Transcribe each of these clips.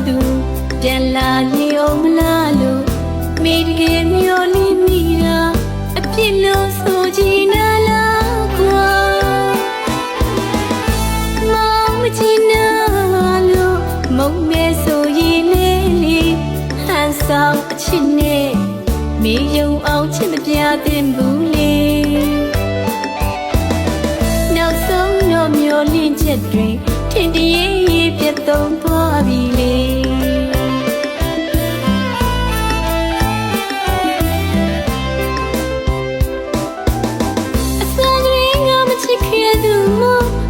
သူပြန်လာလေအောင်မလားလို့မိတကယ်မျိုးလေးမိတာအပြစ်လို့ဆိုချင်နာလားကွာမောင်မချင်နာလို့မုံမဲဆိုရင်လေးလေးဟန်ဆောင်အချစ်နဲ့မေယုံအောင်ချစ်မပြတဲ့ဘူးလေနောက်ဆုံးတော့မျိုးလင်းချက်တွေထင်တရေပြတ်သုံးသွားပြီလေအစာကလေးငါမချစ်ခဲ့သူမ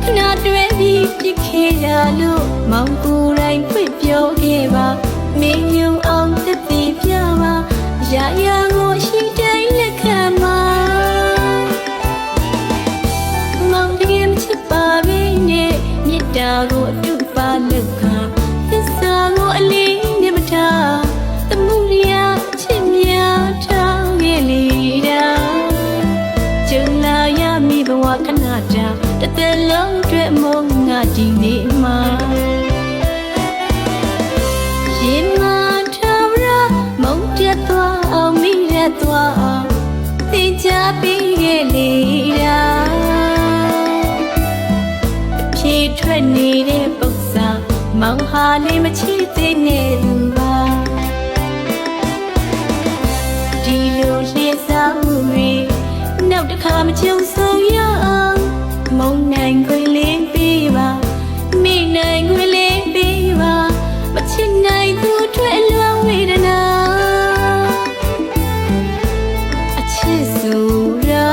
ခဏတွဲပြီးပြစ်ခဲ့ရလို့မောင်ကိုယ်တိုင်ဖွင့်ပြောခဲ့ပါမင်းယုံအောင်သက်သေပြပါရာရာကိုရှိတိုင်းလက်ခံပါမောင်တကယ်မချစ်ပါပဲနဲ့မေတ္တာကိုအတုပါလက်ခံသစ္စာကိုအလေးနဲ့မထားသမှုရချစ်များထားခဲ့လေတာကျုံလာရမိဘဝခဏတာတစ်သက်လုံးအတွက်မုံငါဒီနေ့မှာရင်မထားရမုံပြတ်သွားအောင်မိရသွားအောင်သင်ချပေးခဲ့လေတာဖြေထွက်နေတဲ့ပု္ပ္ပာမောင်ဟာလေးမချစ်သေးနဲ့သူပါဒီလိုလျှက်စားမှုတွေနောက်တစ်ခါမကြုံဆုံရအောင်မုံနိုင်ခွင့်လေးပေးပါမိနိုင်ခွင့်လေးပေးပါမချစ်နိုင်သူတွေအလွန်ဝေဒနာအချစ်ဆိုတာ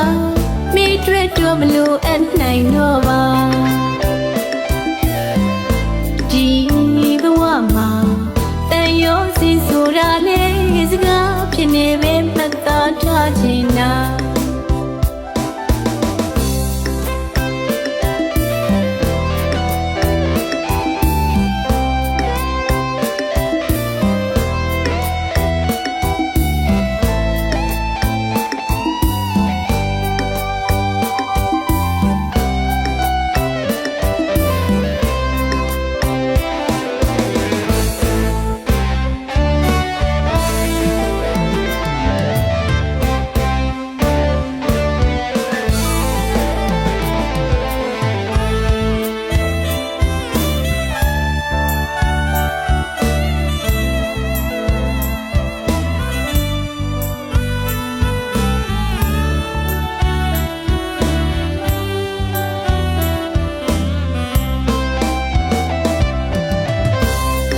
မိတွေတော့မလို့အနိုင်တော့ပါဒီဘဝမှာတန်ရောစီဆိုတာလေစကားဖြစ်နေပဲမှတ်သားထားချင်တာ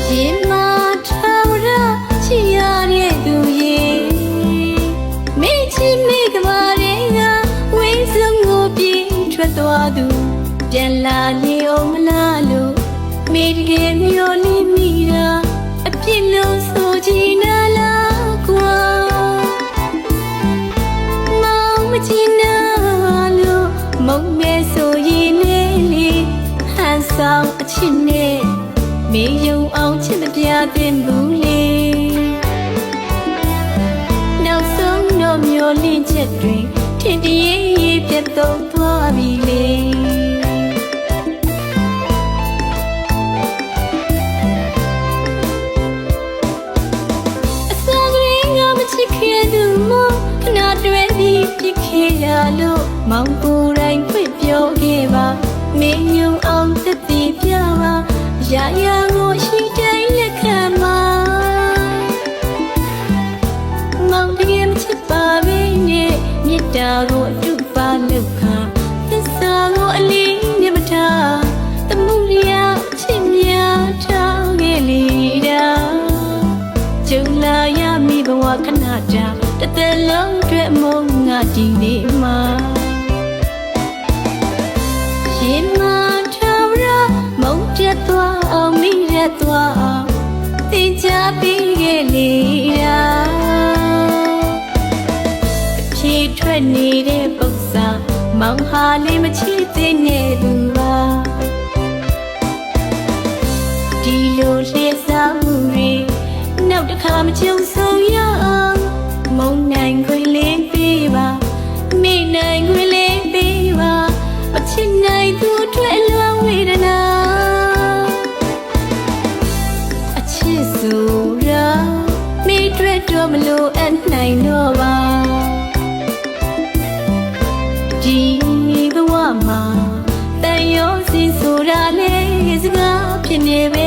ရင်မထားရချီရတဲ့သူရဲ့မိချီမိကဘာတွေကဝိစုံကိုပြေးထွက်သွားသူပြန်လာလေအောင်မလားလို့မိတကယ်မျိုးလေးမိတာအပြစ်လို့ဆိုချင်နာလားကွာမောင်မချင်နာလို့မုံမဲဆိုရင်လေးလေးဟန်ဆောင်အချစ်နဲ့မေယုံအောင်ချစ်မပြတဲ့ဘူးလေနောက်ဆုံးတော့မျိုးလင်းချက်တွေထင်တရေပြတ်သုံးသွားပြီလေအစာကလေးငါမချစ်ခဲ့သူမခဏတွဲပြီးပြစ်ခဲ့ရလို့မောင်ကိုယ်တိုင်ဖွင့်ပြောခဲ့ပါမင်းယုံအောင်သက်သေပြပါရာရာကိုရှိတိုင်းလက်ခံပါမောင်တကယ်မချစ်ပါပဲနဲ့မေတ္တာကိုအတုပါလက်ခံသစ္စာကိုအလေးနဲ့မထားသမှုရချစ်များထားခဲ့လေတာကျုံလာရမိဘဝခဏတာတစ်သက်လုံးအတွက်မုံငါဒီနေ့မှာရင်မထားရမုံပြတ်သွားအောင်မိရသွားအောင်သင်ချပေးခဲ့လေတာဖြေထွက်နေတဲ့ပု္ပ္ပာမောင်ဟာလေးမချစ်သေးနဲ့သူပါဒီလိုလျှက်စားမှုတွေနောက်တစ်ခါမကြုံဆုံရအောင်မုံနိုင်ခွင့်လေးပေးပါမိနိုင်ခွင့်လေးပေးပါမချစ်နိုင်သူတွေအလွန်ဝေဒနာအချစ် ဖြစ်နေပဲ